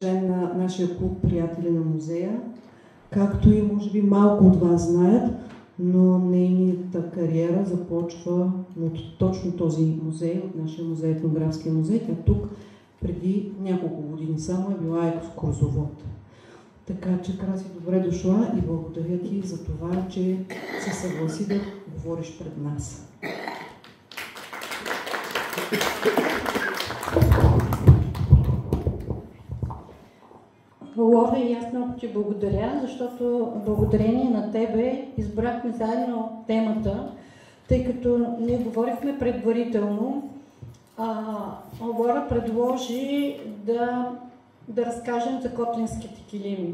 член на нашия клуб Приятели на музея, както и може би малко от вас знаят, но нейната кариера започва от точно този музей, от нашия музей, Етнографския музей. Тя тук преди няколко години само е била екскурзовод. Така че, Краси, добре дошла и благодаря ти за това, че се съгласи да говориш пред нас. Лора, и аз много ти благодаря, защото благодарение на тебе избрахме заедно темата, тъй като ние говорихме предварително. Лора предложи да разкажем за котлинските килими.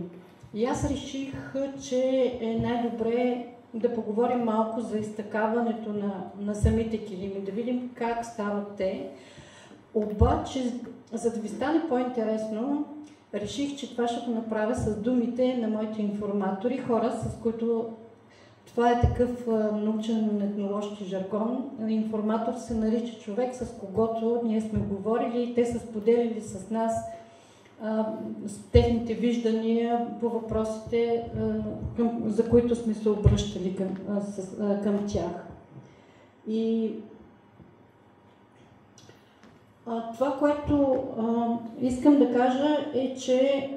И аз реших, че е най-добре да поговорим малко за изтъкаването на самите килими, да видим как стават те. Обаче, за да ви стане по-интересно, реших, че това ще го направя с думите на моите информатори, хора, с които това е такъв научен етнологски жаргон. Информатор се нарича човек, с когото ние сме говорили и те са споделили с нас с техните виждания по въпросите, за които сме се обръщали към тях. И това, което искам да кажа е, че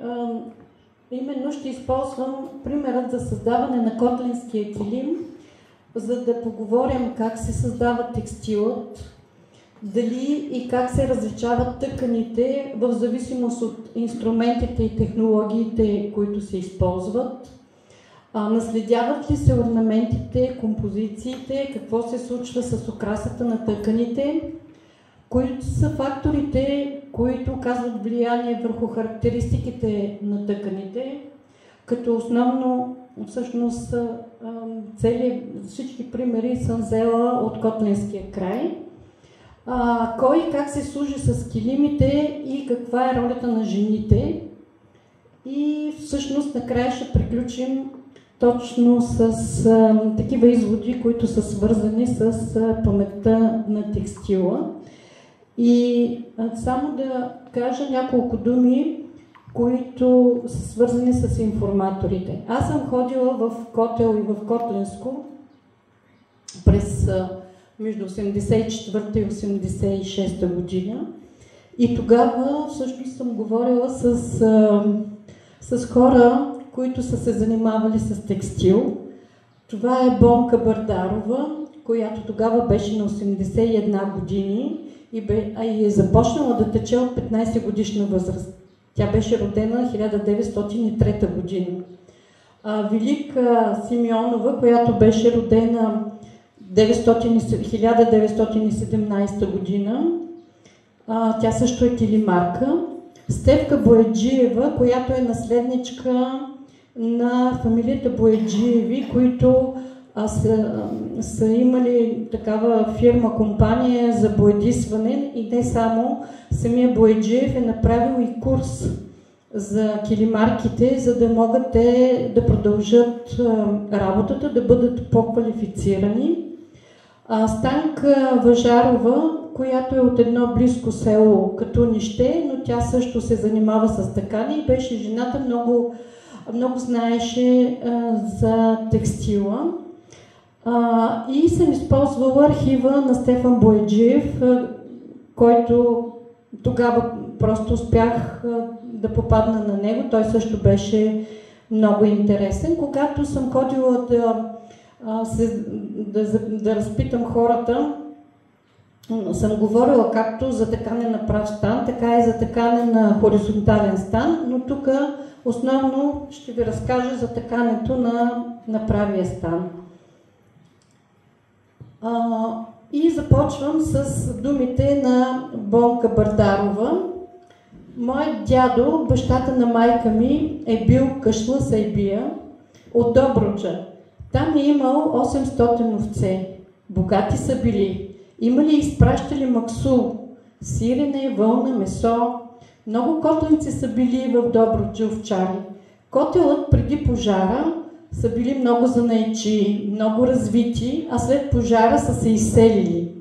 именно ще използвам примерът за създаване на котлинския килим, за да поговорим как се създава текстилът, дали и как се различават тъканите в зависимост от инструментите и технологиите, които се използват, наследяват ли се орнаментите, композициите, какво се случва с окрасата на тъканите, които са факторите, които оказват влияние върху характеристиките на тъканите, като основно, всъщност, всички примери съм взела от котлинския край. Кой и как се служи с килимите и каква е ролята на жените. И всъщност накрая ще приключим точно с такива изводи, които са свързани с паметта на текстила. И само да кажа няколко думи, които са свързани с информаторите. Аз съм ходила в Котел и в Котлинско през между 84 и 86 година. И тогава всъщност съм говорила с хора, които са се занимавали с текстил. Това е Бонка Бардарова, която тогава беше на 81 години и е започнала да тече от 15 годишна възраст. Тя беше родена 1903 година. Велика Симеонова, която беше родена 1917 година, тя също е килимарка. Стефка Бояджиева, която е наследничка на фамилията Бояджиеви, които са имали такава фирма, компания за боядисване и не само. Самия Бояджиев е направил и курс за килимарките, за да могат те да продължат работата, да бъдат по-квалифицирани. Станка Важарова, която е от едно близко село Катунище, но тя също се занимава с тъкани и беше жената, много знаеше за текстила. И съм използвала архива на Стефан Бояджиев, който тогава просто успях да попадна на него. Той също беше много интересен. Когато съм ходила да разпитам хората, съм говорила както за тъкане на прав стан, така и за тъкане на хоризонтален стан, но тук основно ще ви разкажа за тъкането на правия стан. И започвам с думите на Бонка Бардарова. Моят дядо, бащата на майка ми, е бил Кашла Сайбия от Добруджа. Там е имал 800 овце. Богати са били. Имали и изпращали максул, сирене, вълна, месо. Много котлинци са били в Добруджа овчари. Котелът преди пожара са били много занаятчии, много развити, а след пожара са се изселили.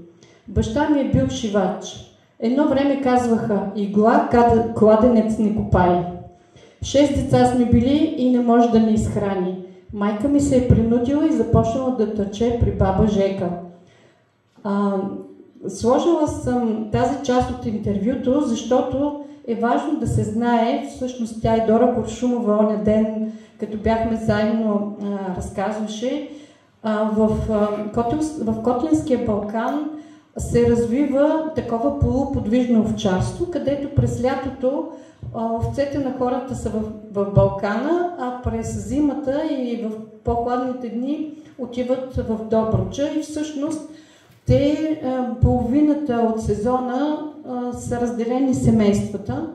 Баща ми е бил шивач. Едно време казваха: игла, кладенец не копай. 6 деца сме били и не може да ни изхрани. Майка ми се е принудила и започнала да тъче при баба Жека. Сложила съм тази част от интервюто, защото е важно да се знае, всъщност тя и Дора Куршумова оня ден, като бяхме заедно, разказваше, в Котлинския Балкан се развива такова полуподвижно овчарство, където през лятото овцете на хората са в Балкана, а през зимата и в по-хладните дни отиват в Добруджа и всъщност те половината от сезона са разделени семействата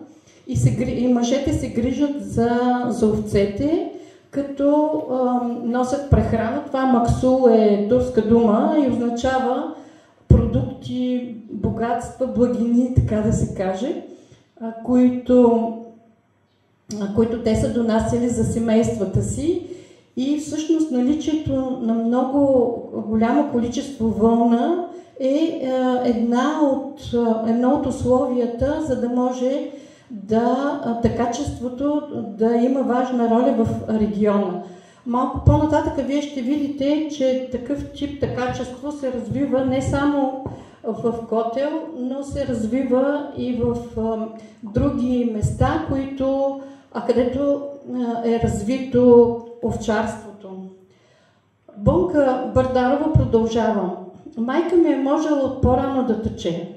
и мъжете се грижат за овцете, като носят прехрана. Това максул е турска дума и означава продукти, богатства, благини, така да се каже, които те са донасяли за семействата си. И всъщност наличието на много голямо количество вълна е едно от условията, за да може качеството да има важна роля в региона. Малко по-нататък вие ще видите, че такъв тип качество се развива не само в Котел, но се развива и в други места, където е развито овчарството. Бонка Бърдарова продължава. Майка ми е можела от по-рано да тъче.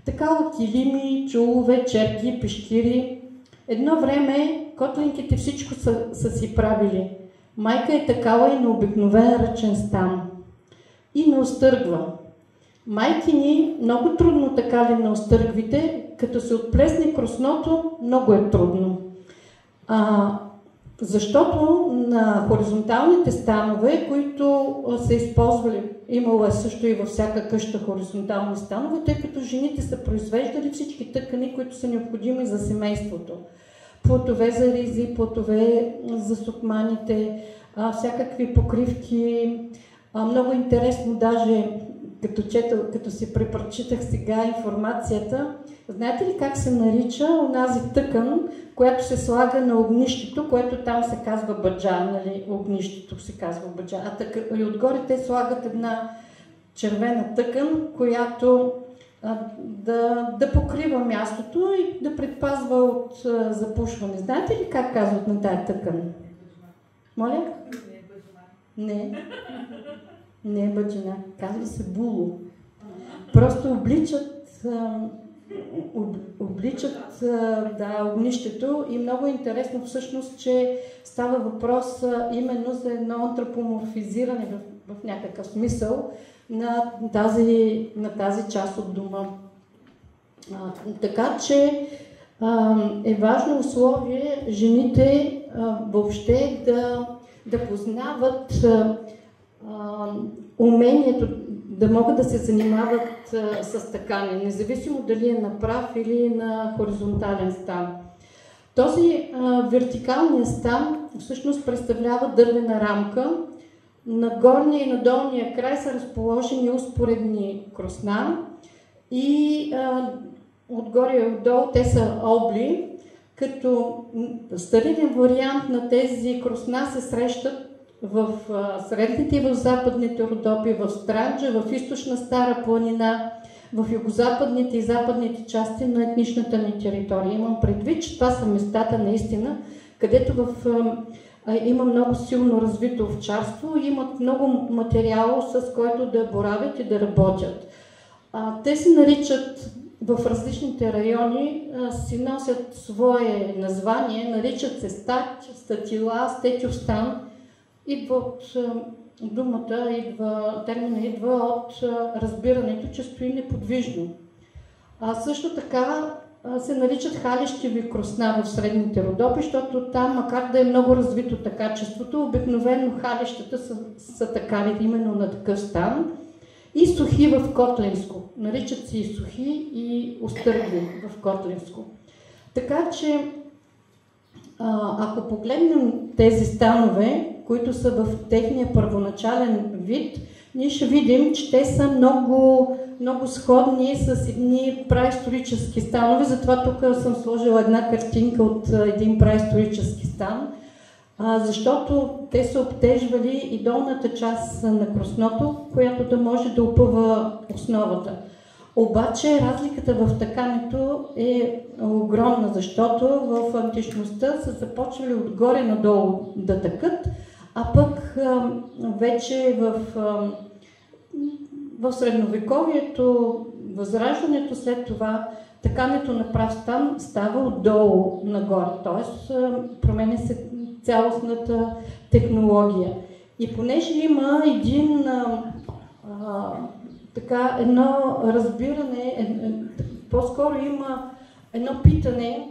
Така от килими, чулове, черки, пещири. Едно време котлинките всичко са си правили. Майка е такава и на обикновен ръчен стан. И не остъргва. Майки ни много трудно така ли не остъргвите, като се отплесне кросното, много е трудно. Защото на хоризонталните станове, които са използвали, имало е също и във всяка къща хоризонтални станове, тъй като жените са произвеждали всички тъкани, които са необходими за семейството. Плотове за ризи, плотове за сукманите, всякакви покривки. Много интересно, даже като си препрочитах сега информацията, знаете ли как се нарича онази тъкан, която се слага на огнището, което там се казва баджа, нали? Огнището се казва баджа, и отгоре те слагат една червена тъкан, която да покрива мястото и да предпазва от запушване. Знаете ли как казват на тая тъкан? Моля? Не. Не е баджина. Казва се було. Просто обличат огнището и много интересно всъщност, че става въпрос именно за едно антропоморфизиране в някакъв смисъл на тази част от дома. Така че е важно условие жените въобще да познават умението да могат да се занимават с такане, независимо дали е на прав или на хоризонтален стан. Този вертикалния стан всъщност представлява дървена рамка. На горния и на долния край са разположени успоредни кросна и отгоре и отдолу те са обли, като старинен вариант на тези кросна се срещат в средните и в западните Родопи, в Странджа, в източна Стара планина, в югозападните и западните части на етничната ни територия. Имам предвид, че това са местата наистина, където има много силно развито овчарство и имат много материал, с който да боравят и да работят. Те се наричат в различните райони, си носят свое название, наричат се стач, статила, стетюв стан. Термина идва от разбирането, че стои неподвижно. Също така се наричат халещеви кросна в средните Родопи, защото там, макар да е много развито качеството, обикновено халещата са такави именно на такъв стан. И сухи в Котлинско. Наричат се и сухи и остъргли в Котлинско. Така че, ако погледнем тези станове, които са в техния първоначален вид, ние ще видим, че те са много, много сходни с едни праисторически станове, затова тук съм сложила една картинка от един праисторически стан, защото те са обтежвали и долната част на кросното, която да може да опъва основата. Обаче разликата в тъкането е огромна, защото в античността са започвали отгоре надолу да тъкат, а пък вече в средновековието, възраждането след това, тъкането на прав стан става отдолу нагоре, т.е. променя се цялостната технология. И понеже има едно разбиране, по-скоро има едно питане,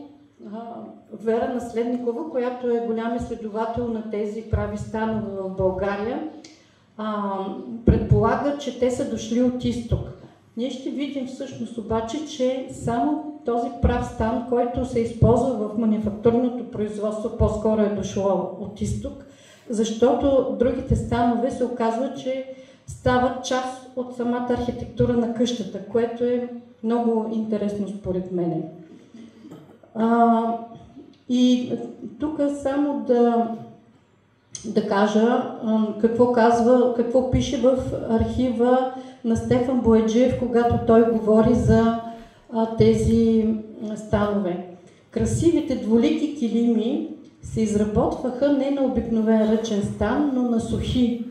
Вера Наследникова, която е голям изследовател на тези прави станове в България, предполага, че те са дошли от изток. Ние ще видим всъщност обаче, че само този прав стан, който се използва в манифактурното производство, по-скоро е дошло от изток, защото другите станове се оказва, че стават част от самата архитектура на къщата, което е много интересно според мен. И тук само да кажа какво пише в архива на Стефан Бояджиев, когато той говори за тези станове. Красивите двулики килими се изработваха не на обикновен ръчен стан, но на сухи.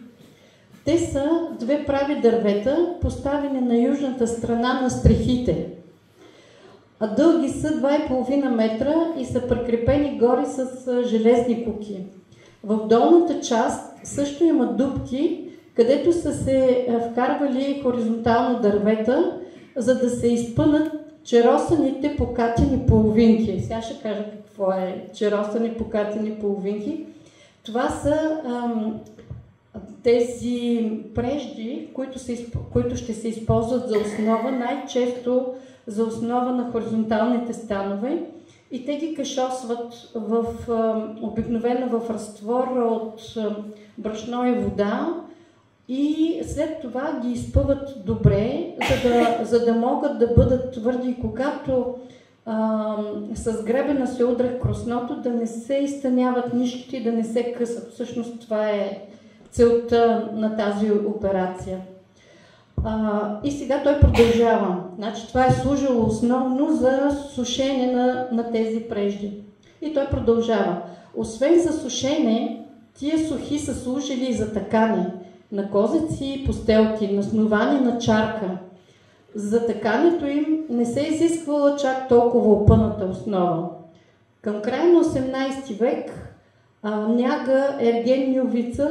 Те са две прави дървета, поставени на южната страна на стрехите. Дълги са 2,5 метра и са прикрепени горе с железни куки. В долната част също има дупки, където са се вкарвали хоризонтално дървета, за да се изпънат черосаните покатени половинки. Сега ще кажа какво е черосани покатени половинки. Това са тези прежди, които ще се използват за основа, най-често за основа на хоризонталните станове, и те ги кашосват обикновено в разтвор от брашно и вода, и след това ги изпъват добре, за да могат да бъдат твърди, когато с гребена се удря кросното, да не се изтъняват нишките и да не се късат. Всъщност това е целта на тази операция. И сега той продължава. Значи това е служило основно за сушене на тези прежди. И той продължава. Освен за сушене, тия сухи са служили и за тъкане на козеци и постелки, насновани на чарка. За тъкането им не се изисквала чак толкова опъната основа. Към края на 18 век Няга Ергениовица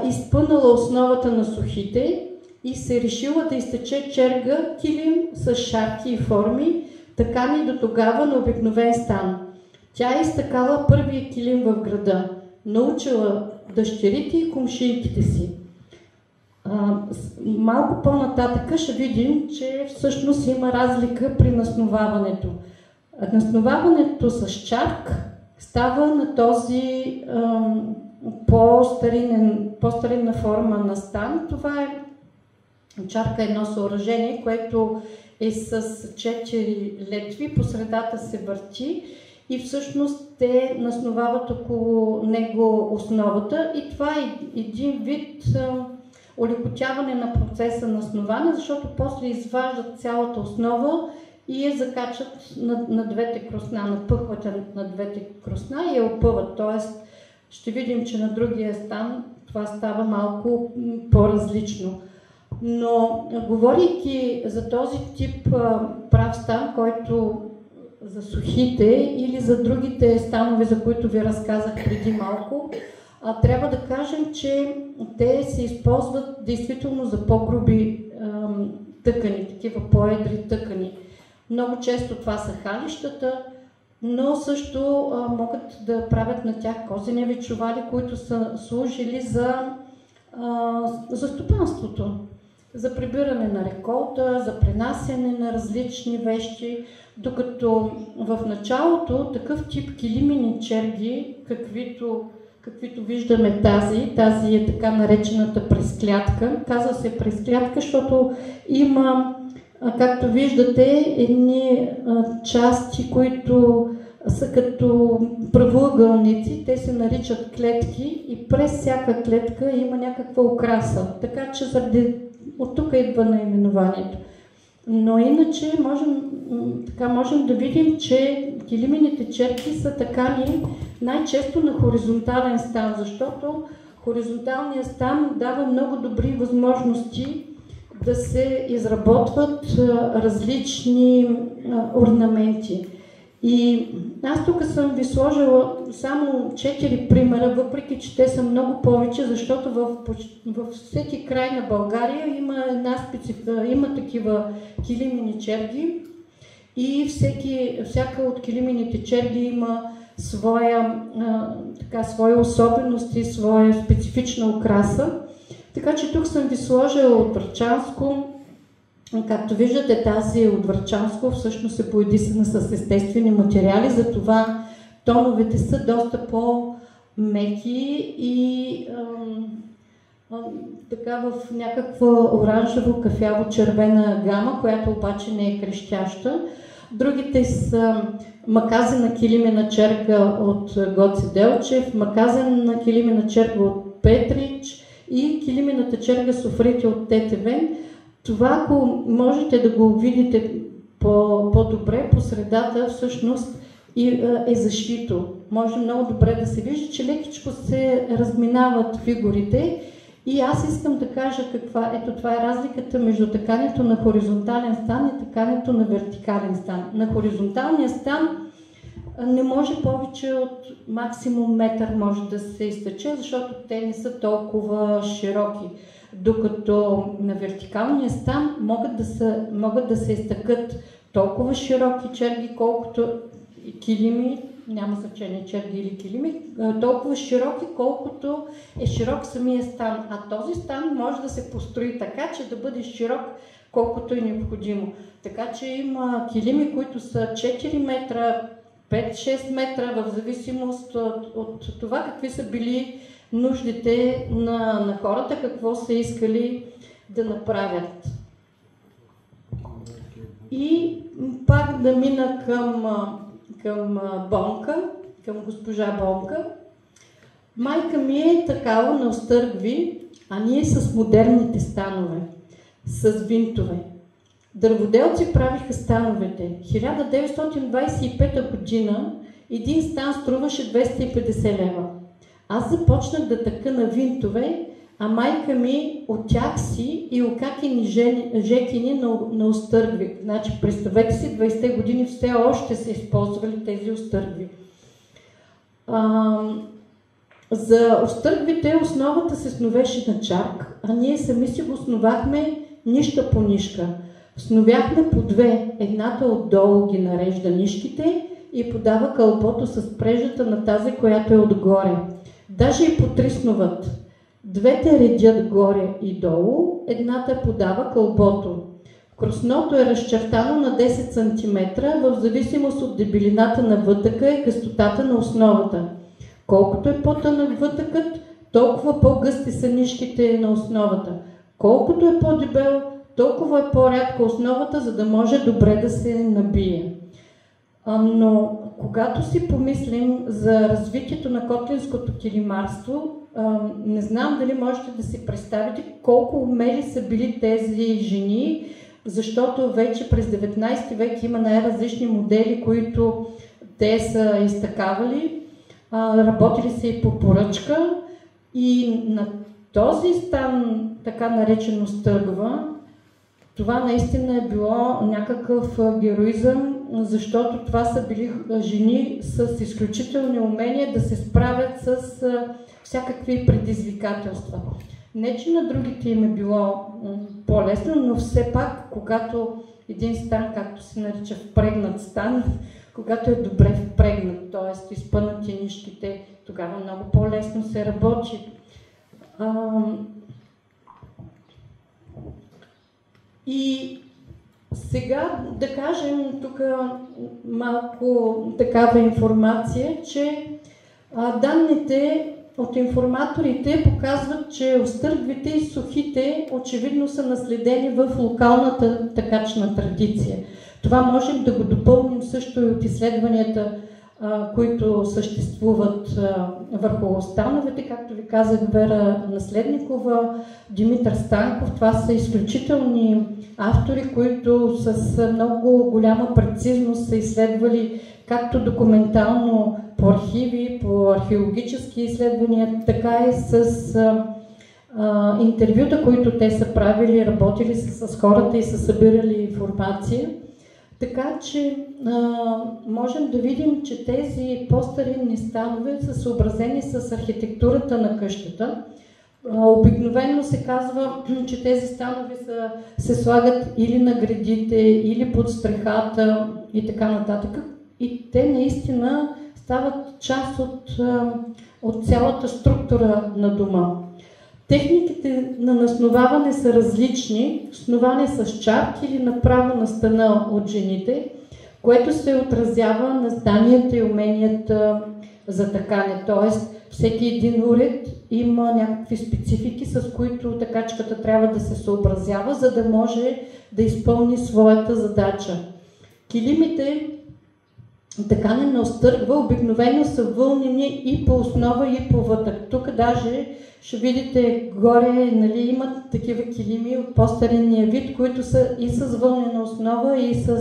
изпънала основата на сухите и се решила да изтече черга килим с шапки и форми, тъкани до тогава на обикновен стан. Тя е изтъкала първия килим в града, научила дъщерите и комшийките си. Малко по-нататък ще видим, че всъщност има разлика при насноваването. Насноваването с чарк става на този по-старинна форма на стан. Това е чарка, едно съоръжение, което е с 4 летви, по средата се върти и всъщност те насновават около него основата, и това е един вид олекотяване на процеса на основане, защото после изваждат цялата основа и я закачат на двете кросна, напъхват на двете кросна и я опъват. Тоест ще видим, че на другия стан това става малко по-различно. Но говорейки за този тип прав стан, който за сухите или за другите станове, за които ви разказах преди малко, трябва да кажем, че те се използват действително за по-груби тъкани, такива по-едри тъкани. Много често това са халищата, но също могат да правят на тях козеневи чували, които са служили за стопанството, за прибиране на реколта, за пренасяне на различни вещи, докато в началото такъв тип килимени черги, каквито каквито виждаме тази е така наречената пресклятка. Казва се пресклятка, защото има, както виждате, едни части, които са като правоъгълници, те се наричат клетки и през всяка клетка има някаква украса. Така че от тук идва наименованието. Но иначе можем да видим, че килимените черки са такани най-често на хоризонтален стан, защото хоризонталният стан дава много добри възможности да се изработват различни орнаменти. И аз тук съм ви сложила само 4 примера, въпреки че те са много повече, защото във всеки край на България има такива килимени черги и всяка от килимените черги има своя особености, своя специфична украса. Така че тук съм ви сложила от Врачанско. Както виждате, тази от Врачанско всъщност е поедисана с естествени материали, затова тоновете са доста по-меки и така в някаква оранжево-кафяво-червена гама, която обаче не е крещяща. Другите са маказена килимена черга от Гоце Делчев, маказена килимена черга от Петрич и килимената черга Софрити от Тетевен. Това, ако можете да го видите по-добре, по средата всъщност е зашито. Може много добре да се вижда, че лекичко се разминават фигурите. И аз искам да кажа това е разликата между такането на хоризонтален стан и такането на вертикален стан. На хоризонталния стан не може повече от максимум метър може да се изтече, защото те не са толкова широки. Докато на вертикалния стан могат да се изтъкат толкова широки черги, колкото килими, няма значение черги или килими, толкова широки, колкото е широк самия стан. А този стан може да се построи така, че да бъде широк, колкото е необходимо. Така че има килими, които са 4 метра, 5-6 метра, в зависимост от това какви са били нуждите на хората, какво са искали да направят. И пак да мина към Бонка, към госпожа Бонка. Майка ми е такава на остъргви, а ние с модерните станове, с винтове. Дърводелци правиха становете. 1925 година един стан струваше 250 лева. Аз започнах да тъка на винтове, а майка ми отякси и окакини жекини на остъргви. Значи, представете си, 20-те години все още са използвали тези остъргви. За остъргвите основата се сновеше на чарк, а ние сами си го основахме нища по нишка. Сновяхме по две, едната отдолу ги нарежда нишките и подава кълбото с прежата на тази, която е отгоре. Даже и по три сноват. Двете редят горе и долу, едната подава кълбото. Кросното е разчертано на 10 см, в зависимост от дебелината на вътъка и гъстотата на основата. Колкото е по-тънък вътъкът, толкова по-гъсти са нишките на основата. Колкото е по-дебел, толкова е по-рядка основата, за да може добре да се набие. Но когато си помислим за развитието на котлинското килимарство, не знам дали можете да си представите колко умели са били тези жени, защото вече през 19 век има най-различни модели, които те са изтъкавали, работили са и по поръчка и на този стан, така наречено стъргва, това наистина е било някакъв героизъм, защото това са били жени с изключителни умения да се справят с всякакви предизвикателства. Не, че на другите им е било по-лесно, но все пак, когато един стан, както се нарича впрегнат стан, когато е добре впрегнат, т.е. изпънати нишките, тогава много по-лесно се работи. И сега да кажем тук малко такава информация, че данните от информаторите показват, че остъргвите и сухите очевидно са наследени в локалната такачна традиция. Това можем да го допълним също и от изследванията, които съществуват върху становете, както ви казах, Вера Наследникова, Димитър Станков. Това са изключителни автори, които с много голяма прецизност са изследвали както документално по архиви, по археологически изследвания, така и с интервюта, които те са правили, работили с хората и са събирали информация. Така че можем да видим, че тези по-старинни станове са съобразени с архитектурата на къщата. Обикновено се казва, че тези станови се слагат или на гредите, или под стрехата и така нататък. И те наистина стават част от цялата структура на дома. Техниките на насноваване са различни, сноване с чарк или направо на стена от жените, което се отразява на знанията и уменията за такане. Тоест, всеки един уред има някакви специфики, с които такачката трябва да се съобразява, за да може да изпълни своята задача. Килимите, такане на остъргва, обикновено са вълнени и по основа, и по вътък. Тук даже ще видите горе, нали, имат такива килими от по-старинния вид, които са и с вълнена основа, и с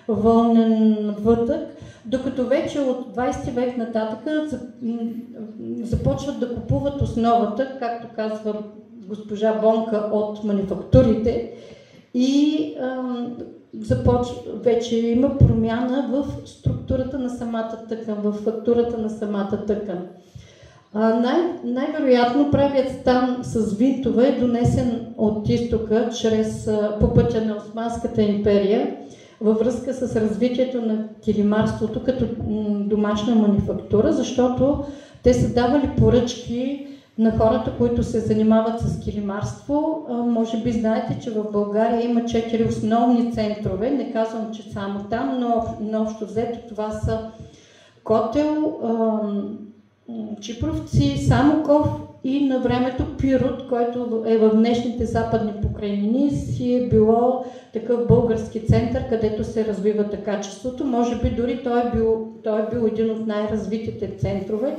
вълнен вътък, докато вече от 20 век нататък започват да купуват основата, както казва госпожа Бонка, от манифактурите, и вече има промяна в структурата на самата тъкан, в фактурата на самата тъкан. Най-вероятно правият стан с винтове е донесен от изтока по пътя на Османската империя във връзка с развитието на килимарството като домашна манифактура, защото те са давали поръчки на хората, които се занимават с килимарство. Може би знаете, че в България има 4 основни центрове. Не казвам, че само там, но общо взето това са Котел, Чипровци, Самоков и на времето Пирот, който е в днешните западни покрайнини, си е било такъв български център, където се развива качеството. Може би дори той е бил един от най-развитите центрове,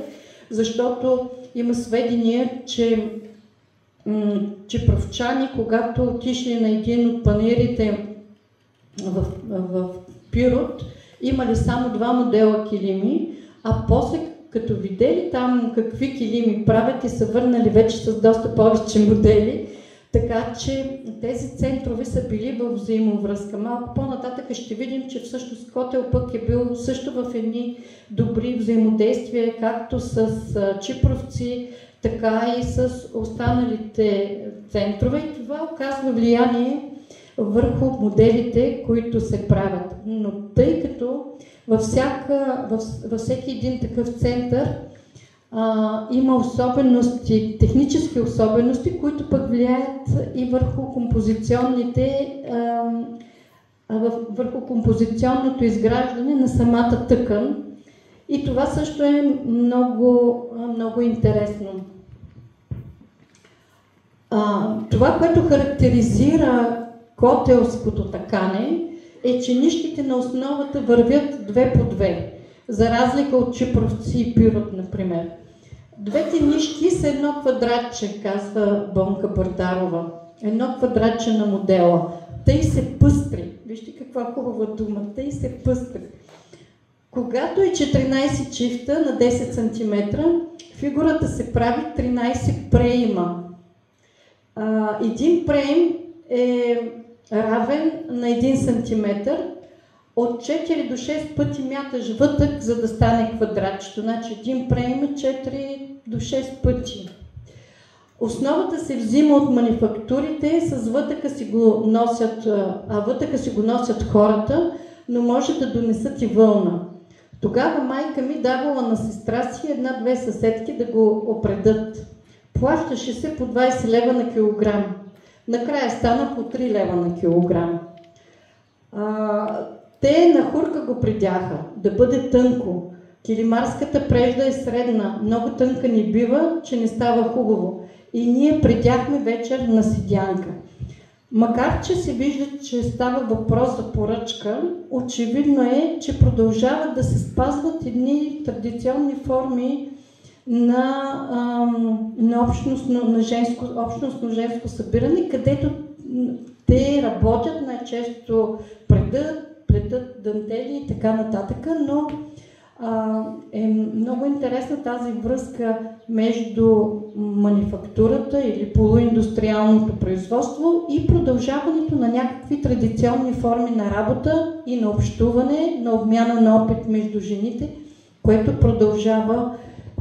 защото има сведения, че чипровчани, когато отишли на един от панаирите в Пирот, имали само 2 модела килими, а после като видели там какви килими правят и са върнали вече с доста повече модели, така че тези центрове са били в взаимовръзка. Малко по-нататък ще видим, че всъщност Котел пък е бил също в едни добри взаимодействия, както с чипровци, така и с останалите центрове. И това оказва влияние върху моделите, които се правят. Но тъй като във всеки един такъв център има особености, технически особености, които пък влияят и върху върху композиционното изграждане на самата тъкан. И това също е много, много интересно. Това, което характеризира котелското такане, е, че нишките на основата вървят 2 по 2, за разлика от Чипровци и Пирот, например. Двете нишки са едно квадратче, казва Бонка Бардарова. Едно квадратче на модела. Тъй се пъстри. Вижте каква хубава дума. Тъй се пъстри. Когато е 14 чифта на 10 см, фигурата се прави 13 преима. Един преим е равен на 1 см. От 4 до 6 пъти мяташ вътък, за да стане квадратчето. Значи един преим е 4 до 6 пъти. Основата се взима от манифактурите, с вътъка си го носят, хората, но може да донесат и вълна. Тогава майка ми давала на сестра си 1-2 съседки да го опредат. Плащаше се по 20 лева на килограм. Накрая стана по 3 лева на килограм. Те на хурка го придяха, да бъде тънко. Килимарската прежда е средна, много тънка ни бива, че не става хубаво. И ние предяхме вечер на седянка. Макар че се вижда, че става въпрос за поръчка, очевидно е, че продължават да се спазват едни традиционни форми на общностно женско събиране, където те работят най-често плетат дантели и така нататък, но е много интересна тази връзка между манифактурата или полуиндустриалното производство и продължаването на някакви традиционни форми на работа и на общуване, на обмяна на опит между жените, което продължава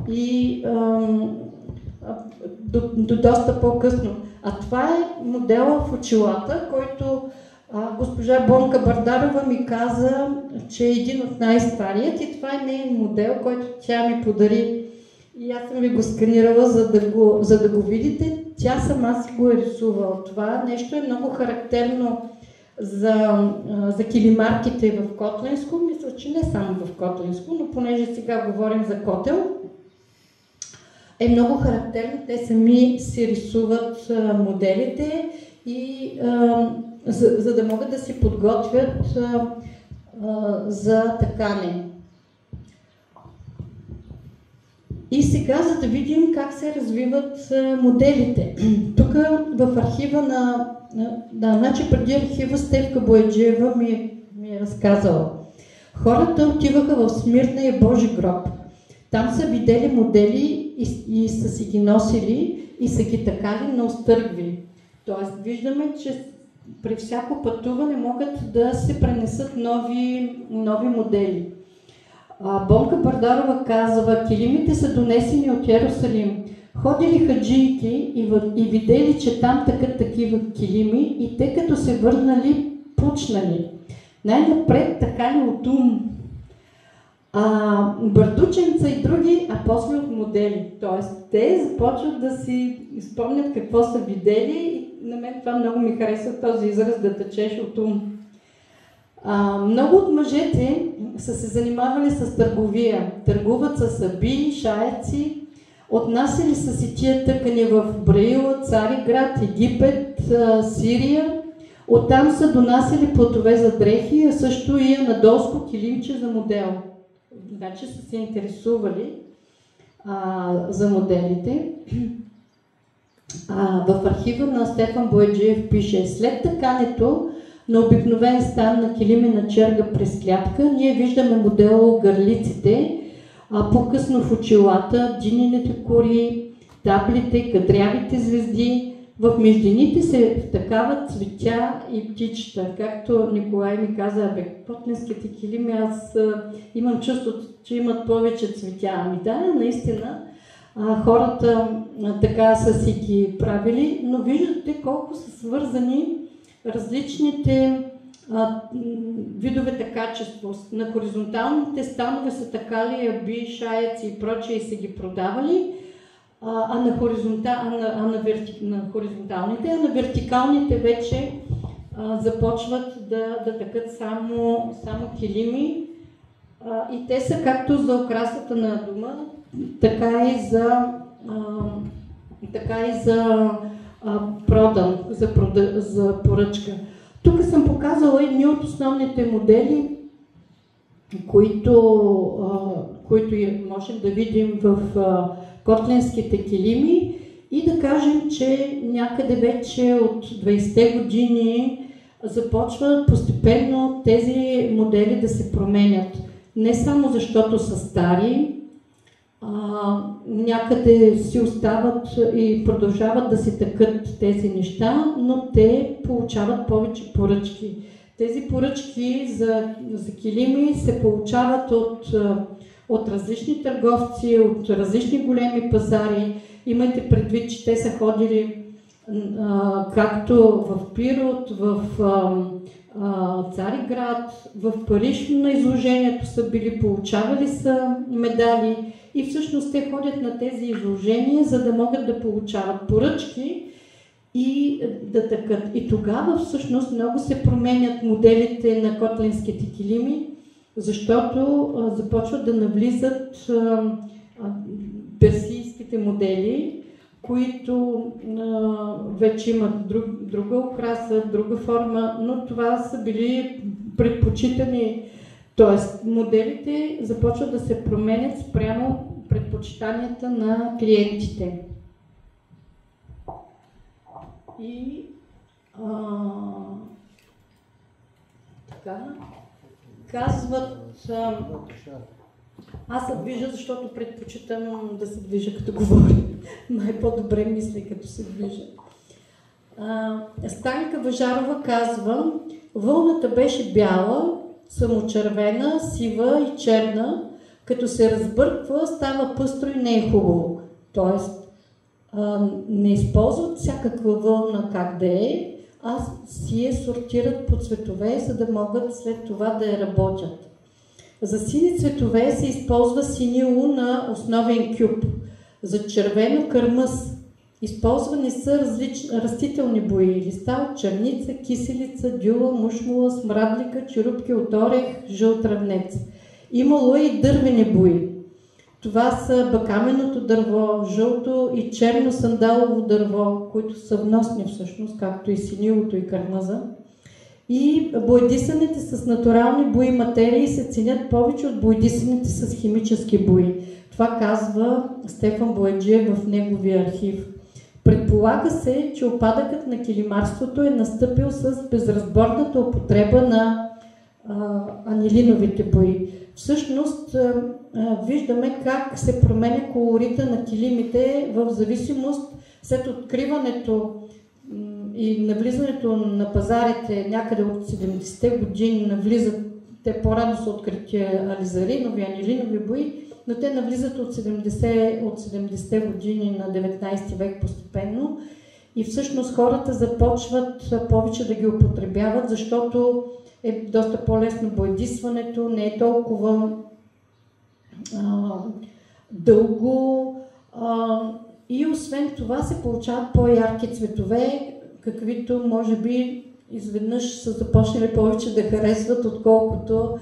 и до доста по-късно. А това е модела в очилата, който госпожа Бонка Бардарова ми каза, че е един от най-старият и това е нейн модел, който тя ми подари. И аз съм ви го сканирала, за да го видите. Тя сама си го е рисувала. Това нещо е много характерно за килимарките в Котлинско. Мисля, че не само в Котлинско, но понеже сега говорим за Котел, е много характерно. Те сами си рисуват моделите и за да могат да си подготвят за такане. И сега, за да видим как се развиват моделите. Тук в архива значи преди архива Стефка Бояджиева ми е разказала. Хората отиваха в Смирния Божи гроб. Там са видели модели и са си ги носили и са ги такали на остъргви. Тоест, виждаме, че при всяко пътуване могат да се пренесат нови модели. Бонка Бардарова казва, килимите са донесени от Йерусалим. Ходили хаджийки и видели, че там тъкат такива килими и те като се върнали, пучнали. Най-напред такали от бърдученца и други, а после от модели. Тоест, те започват да си спомнят какво са видели и на мен това много ми харесва този израз да течеш от много от мъжете са се занимавали с търговия. Търгуват с аби, шаяци, отнасяли са си тия тъкани в Браила, Цариград, Египет, Сирия. Оттам са донасяли платове за дрехи, а също и анадолско килимче за модел. Значи са се интересували за моделите. В архива на Стефан Бояджиев пише, след такането на обикновен стан на килимена черга през клятка, ние виждаме модел гърлиците, по-късно в очилата, динените кори, таблите, кадрявите звезди. В междините се втакават цветя и птичета. Както Николай ми каза, котлинските килими, аз имам чувството, че имат повече цветя. Ами да, наистина, хората така са си ги правили, но виждате колко са свързани различните видовете качество. На хоризонталните станове са такали аби, шаяци и прочее и са ги продавали, на хоризонталните, а на вертикалните вече започват да тъкат само килими. И те са както за украсата на дома, така и за продан, за поръчка. Тук съм показала едни от основните модели, които можем да видим в котлинските килими и да кажем, че някъде вече от 20-те години започват постепенно тези модели да се променят. Не само защото са стари, някъде си остават и продължават да се тъкат тези неща, но те получават повече поръчки. Тези поръчки за килими се получават от различни търговци, от различни големи пазари. Имайте предвид, че те са ходили както в Пирот, в Цариград, в Париж на изложението са били, получавали са медали и всъщност те ходят на тези изложения, за да могат да получават поръчки и да тъкат. И тогава всъщност много се променят моделите на котлинските килими защото започват да навлизат персийските модели, които вече имат друга украса, друга форма, но това са били предпочитани, т.е. моделите започват да се променят спрямо предпочитанията на клиентите. И така, казват, аз се движа, защото предпочитам да се движа като говоря. Най-по-добре мисля, като се движа. Станка Въжарова казва, вълната беше бяла, самочервена, сива и черна, като се разбърква, става пъстро и не е хубаво. Тоест, не използват всякаква вълна как да е, а си я сортират по цветове, за да могат след това да я работят. За сини цветове се използва синило на основен кюб. За червено кърмъс. Използвани са различни растителни бои. Листа от черница, киселица, дюла, мушмула, смрадлика, черупки от орех, жълт равнец. Имало е и дървени бои. Това са бакаменото дърво, жълто и черно сандалово дърво, които са вносни всъщност, както и синилото и кърмъза. И боядисаните с натурални бои материи се ценят повече от боядисаните с химически бои. Това казва Стефан Бояджиев в неговия архив. Предполага се, че опадъкът на килимарството е настъпил с безразборната употреба на анилиновите бои. Всъщност виждаме как се променя колорита на килимите в зависимост след откриването и навлизането на пазарите някъде от 70-те години навлизат, те по-рано са открити ализаринови, анилинови бои, но те навлизат от 70-те години на 19 век постепенно и всъщност хората започват повече да ги употребяват, защото е доста по-лесно боядисването, не е толкова дълго и освен това се получават по-ярки цветове, каквито може би изведнъж са започнали повече да харесват, отколкото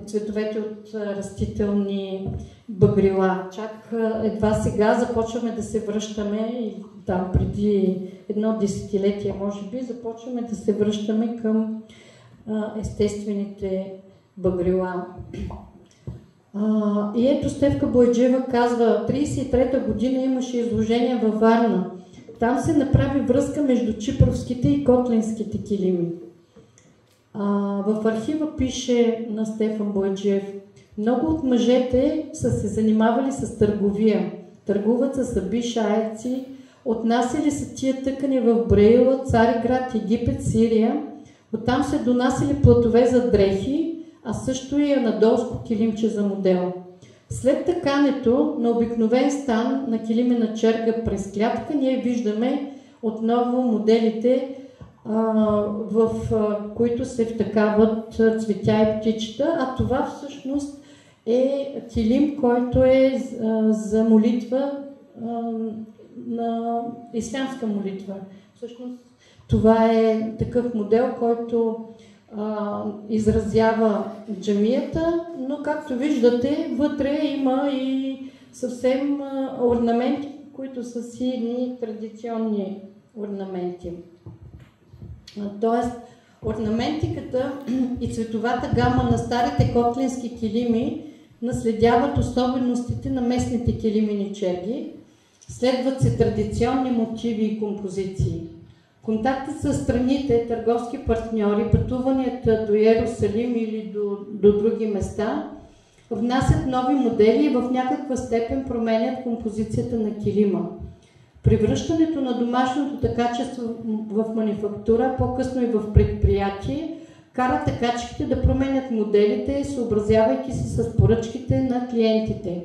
цветовете от растителни бъгрила. Чак едва сега започваме да се връщаме, и там преди едно десетилетие може би, започваме да се връщаме към естествените бъгрила. И ето Стефка Бояджиева казва, 1933 година имаше изложение във Варна. Там се направи връзка между чипровските и котлинските килими. В архива пише на Стефан Бояджиев, много от мъжете са се занимавали с търговия. Търгуват с аби, шаеци, отнасяли са тия тъкани в Браила, Цариград, Египет, Сирия. Оттам се донасяли платове за дрехи, а също и анадолско килимче за модел. След тъкането на обикновен стан на килимена черга през клятка, ние виждаме отново моделите, в които се втъкават цветя и птичета, а това всъщност е килим, който е за молитва, на ислямска молитва. Всъщност това е такъв модел, който изразява джамията, но както виждате, вътре има и съвсем орнаменти, които са си едни традиционни орнаменти. Тоест, орнаментиката и цветовата гама на старите котлински килими наследяват особеностите на местните килимени черги. Следват се традиционни мотиви и композиции. Контактът с страните, търговски партньори, пътуванията до Йерусалим или до други места внасят нови модели и в някаква степен променят композицията на килима. Превръщането на домашното такачество в манифактура, по-късно и в предприятие, кара такачките да променят моделите, съобразявайки се с поръчките на клиентите.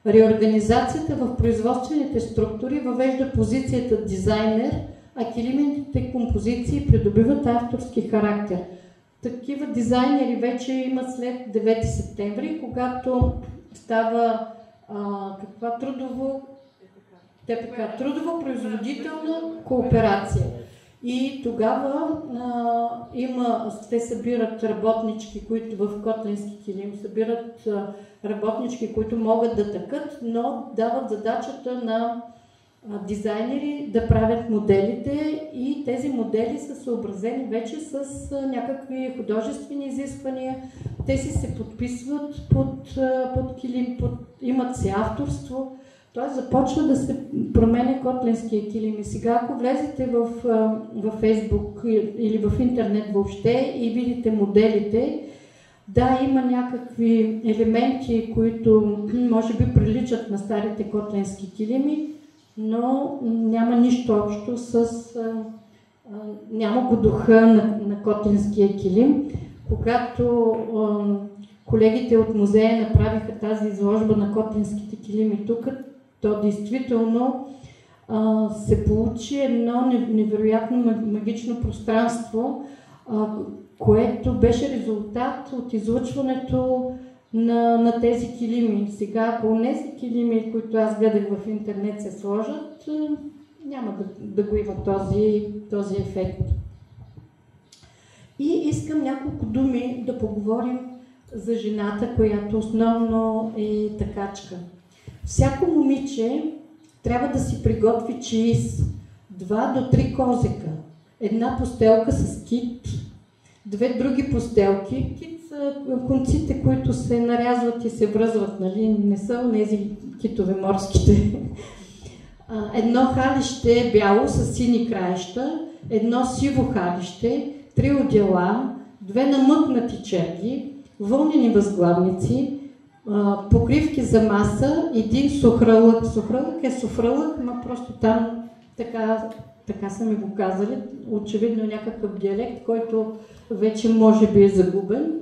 Реорганизацията в производствените структури въвежда позицията дизайнер, а килимените композиции придобиват авторски характер. Такива дизайнери вече имат след 9 септември, когато става трудово-производителна кооперация. И тогава те събират работнички, които в Котлински килим събират работнички, които могат да тъкат, но дават задачата на дизайнери да правят моделите и тези модели са съобразени вече с някакви художествени изисквания. Те се подписват под килим, имат си авторство. Той започва да се променя котлинския килим. И сега, ако влезете в Фейсбук или в интернет въобще и видите моделите, да, има някакви елементи, които може би приличат на старите котлински килими, но няма нищо общо няма го духа на котлинския килим. Когато колегите от музея направиха тази изложба на котлинските килими тук, то действително се получи едно невероятно магично пространство, което беше резултат от излъчването на тези килими. Сега, ако тези килими, които аз гледах в интернет, се сложат, няма да го има този ефект. И искам няколко думи да поговорим за жената, която основно е такачка. Всяко момиче трябва да си приготви чиз 2 до 3 козека, една постелка с кит, 2 други постелки. Кит са конците, които се нарязват и се връзват, нали? Не са тези китове морските. Едно халище бяло с сини краища, едно сиво халище, 3 одеяла, 2 намъкнати черги, вълнени възглавници, покривки за маса, 1 сухралък. Сухралък е суфралък, но просто там така са ми го казали. Очевидно някакъв диалект, който вече може би е загубен.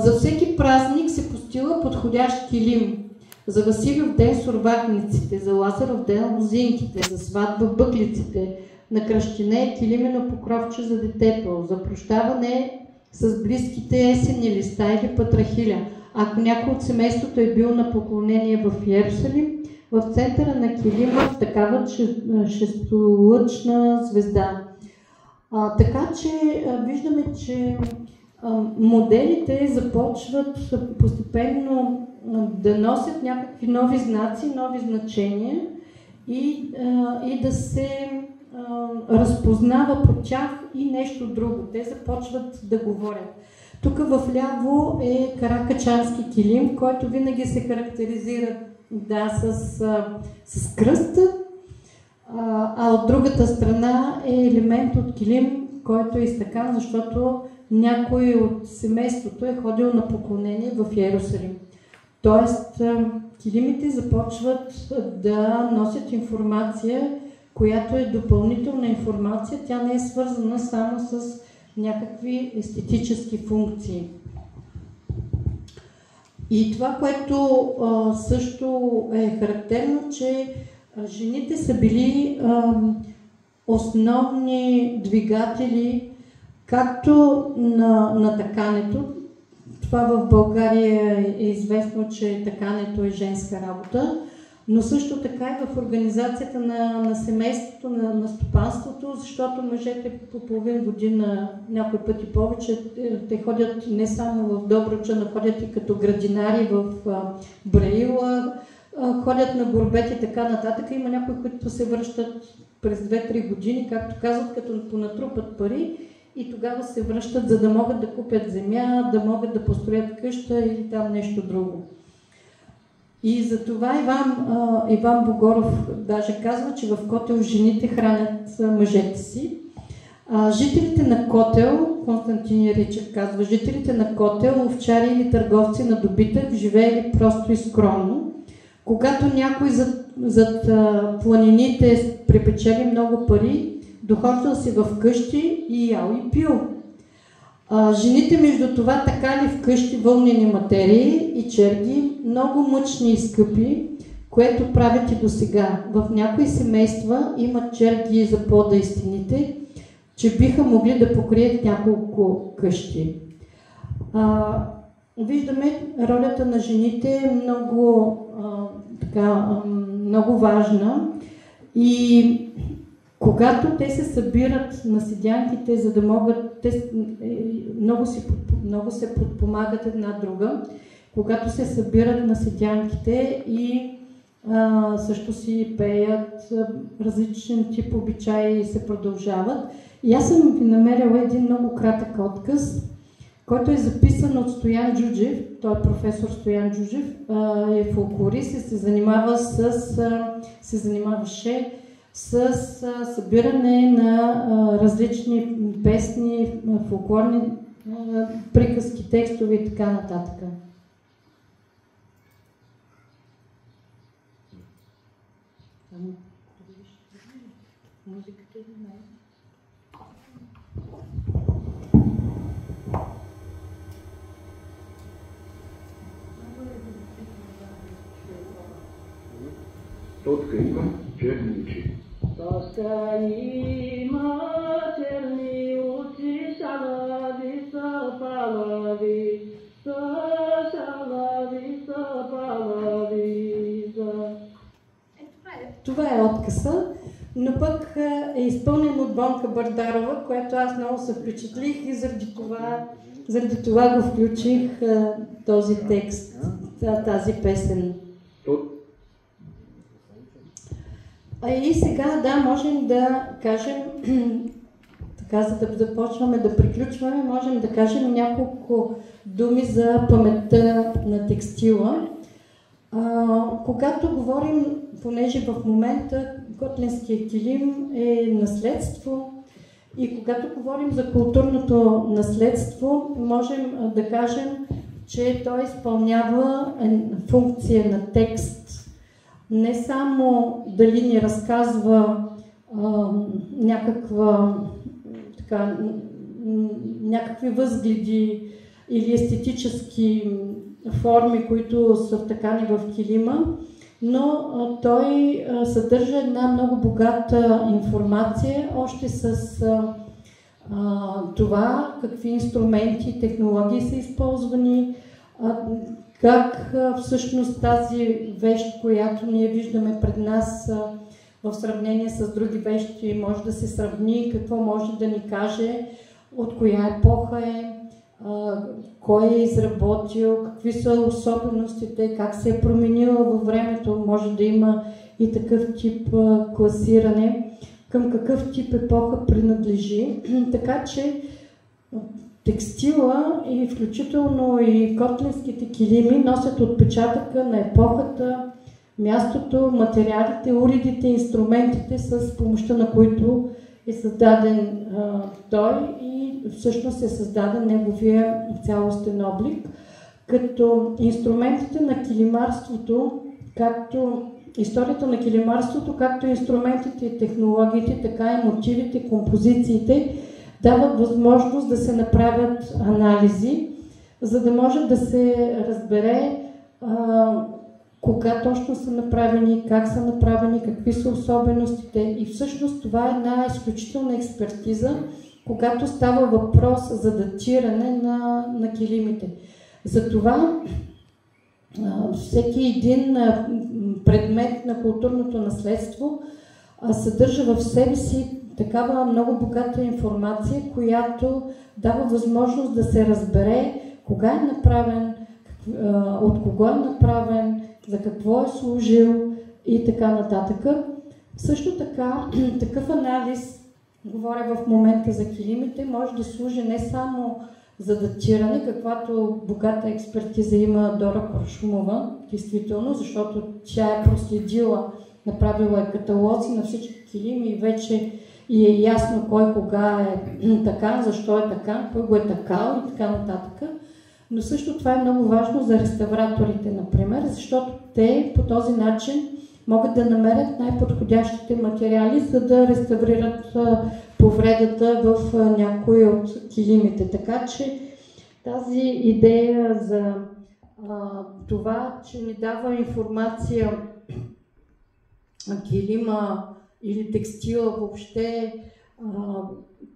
За всеки празник се постила подходящ килим. За Василев ден сурватниците, за Лазаров ден лозинките, за сватба бъклиците, на кръщине килимено покровче за детето, за прощаване с близките есенни листа или патрахиля. Ако някой от семейството е бил на поклонение в Йерусалим, в центъра на килима такава шестолъчна звезда. Така че виждаме, че моделите започват постепенно да носят някакви нови знаци, нови значения и да се разпознава по тях и нещо друго. Те започват да говорят. Тук вляво е каракачански килим, който винаги се характеризира с кръста, а от другата страна е елемент от килим, който е изтъкан, защото някой от семейството е ходил на поклонение в Йерусалим. Тоест, килимите започват да носят информация, която е допълнителна информация. Тя не е свързана само с някакви естетически функции. И това, което също е характерно, че жените са били основни двигатели както на тъкането. Това в България е известно, че тъкането е женска работа, но също така и в организацията на семейството, на стопанството, защото мъжете по половин година, някой пъти повече, те ходят не само в Добруджа, но ходят и като градинари в Браила, ходят на горбет и така нататък. Има някои, които се връщат през 2-3 години, както казват, като понатрупат пари и тогава се връщат, за да могат да купят земя, да могат да построят къща или там нещо друго. И затова Иван Богоров даже казва, че в Котел жените хранят мъжете си. Жителите на Котел, Константин Яричев казва, жителите на Котел, овчари или търговци на добитък, живеели просто и скромно. Когато някой зад планините припечели много пари, дохождал си в къщи и ял и пил. Жените между това такали вкъщи вълнени материи и черги, много мъчни и скъпи, което правят и до сега. В някои семейства имат черги за пода и стените, че биха могли да покрият няколко къщи. Виждаме, ролята на жените е много важна и Когато те се събират на седянките, за да могат, те много се подпомагат една друга, когато се събират на седянките и също си пеят, различен тип обичаи се продължават. И аз съм ви намерила един много кратък отказ, който е записан от Стоян Джуджев. Той е професор Стоян Джуджев, е фолклорист и се занимаваше с събиране на различни песни, фолклорни приказки, текстове и така нататък. Музиката е не. Тотка има черни очи. Тотка има черни очи, шалави са палави, шалави са палави. Това е откъса, но пък е изпълнен от Бонка Бардарова, която аз много се впечатлих и заради това го включих този текст, тази песен. И сега, да, можем да кажем, така, за да започваме да приключваме, можем да кажем няколко думи за паметта на текстила. Когато говорим, понеже в момента Котлинския килим е наследство, и когато говорим за културното наследство, можем да кажем, че той изпълнява функция на текст. Не само дали ни разказва някакви възгледи или естетически форми, които са втъкани в килима, но той съдържа една много богата информация, още с това какви инструменти и технологии са използвани, как всъщност тази вещ, която ние виждаме пред нас в сравнение с други вещи, може да се сравни, какво може да ни каже, от коя епоха е, кой е изработил, какви са особеностите, как се е променила във времето, може да има и такъв тип класиране, към какъв тип епоха принадлежи. Така че текстила и включително и котлинските килими носят отпечатъка на епохата, мястото, материалите, уредите, инструментите, с помощта на които е създаден той и всъщност е създаден неговия цялостен облик. Като инструментите на килимарството, както историята на килимарството, както инструментите и технологиите, така и мотивите, композициите, дават възможност да се направят анализи, за да може да се разбере кога точно са направени, как са направени, какви са особеностите. И всъщност това е една изключителна експертиза, когато става въпрос за датиране на килимите. Затова всеки един предмет на културното наследство съдържа в себе си такава много богата информация, която дава възможност да се разбере кога е направен, от кого е направен, за какво е служил и така нататък. Също така, такъв анализ, говоря в момента за килимите, може да служи не само за датиране, каквато богата експертиза има Дора Коршумова, действително, защото тя е проследила, направила е каталози на всички килими и вече и е ясно кой кога е така, защо е така, кой го е такал и така нататък. Но също това е много важно за реставраторите, например, защото те по този начин могат да намерят най-подходящите материали, за да реставрират повредата в някои от килимите. Така че тази идея за това, че ни дава информация килима или текстила въобще,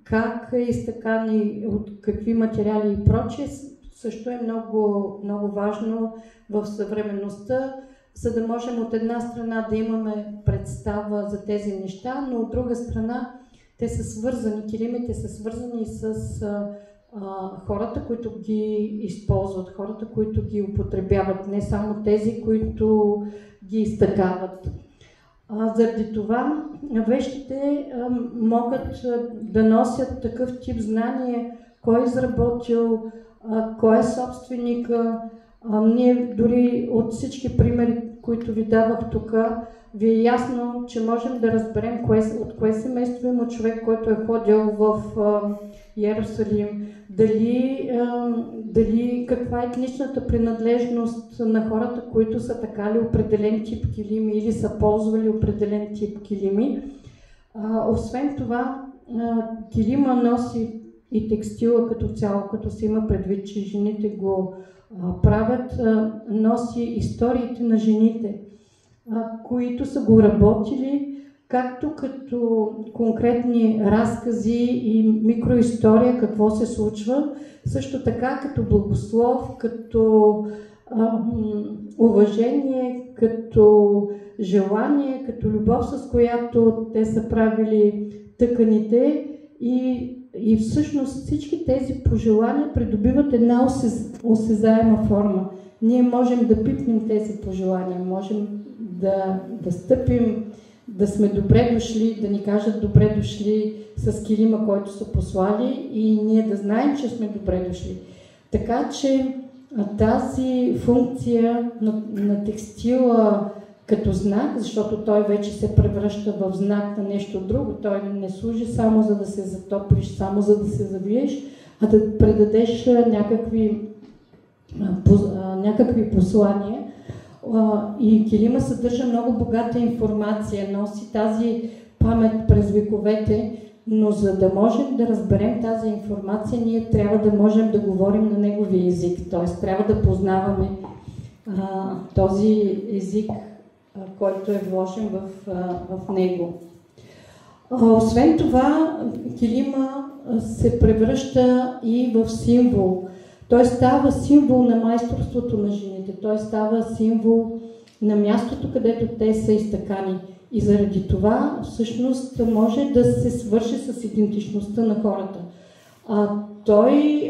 как е изтъкан и от какви материали и прочее, също е много, много важно в съвременността. за да можем от една страна да имаме представа за тези неща, но от друга страна те са свързани, килимите са свързани с хората, които ги използват, хората, които ги употребяват, не само тези, които ги изтъкават. Заради това вещите могат да носят такъв тип знание, кой е изработил, кой е собственика. Ние дори от всички примери, които ви давах тук, ви е ясно, че можем да разберем от кое семейство има човек, който е ходил в Йерусалим, дали каква е етничната принадлежност на хората, които са такали определен тип килими или са ползвали определен тип килими. Освен това, килима носи и текстила като цяло, като се има предвид, че жените го правят, носи историите на жените, които са го работили, както като конкретни разкази и микроистория, какво се случва, също така като благослов, като уважение, като желание, като любов, с която те са правили тъканите и всъщност всички тези пожелания придобиват една осезаема форма. Ние можем да пипнем тези пожелания, можем да стъпим, да сме добре дошли, да ни кажат добре дошли с килима, който са послали и ние да знаем, че сме добре дошли. Така че тази функция на текстила като знак, защото той вече се превръща в знак на нещо друго, той не служи само за да се затоплиш, само за да се завиеш, а да предадеш някакви послания. И килима съдържа много богата информация, носи тази памет през вековете, но за да можем да разберем тази информация, ние трябва да можем да говорим на неговия език, т.е. трябва да познаваме този език, който е вложен в него. Освен това, килима се превръща и в символ. Той става символ на майсторството на жените, той става символ на мястото, където те са изтъкани. И заради това всъщност може да се свърши с идентичността на хората. Той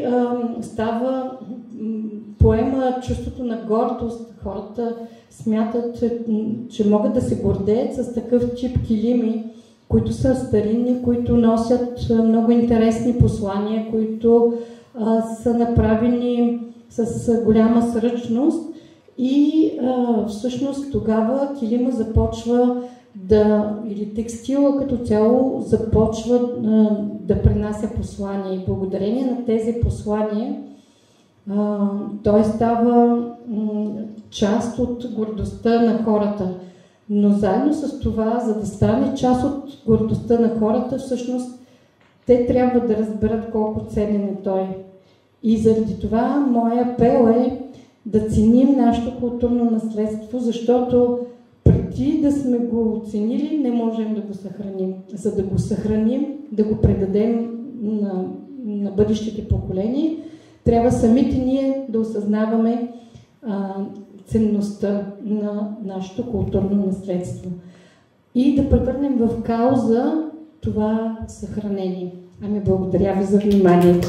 поема чувството на гордост. Хората смятат, че могат да се гордеят с такъв тип килими, които са старинни, които носят много интересни послания, които са направени с голяма сръчност и всъщност тогава килима започва или текстила като цяло започва да принася послания и благодарение на тези послания той става част от гордостта на хората. Но заедно с това, за да стане част от гордостта на хората, всъщност те трябва да разберат колко ценен е той. И заради това моя апел е да ценим нашето културно наследство, защото преди да сме го оценили, не можем да го съхраним. За да го съхраним, да го предадем на бъдещите поколения, трябва самите ние да осъзнаваме ценността на нашето културно наследство и да превърнем в кауза това съхранение. Благодаря ви за вниманието.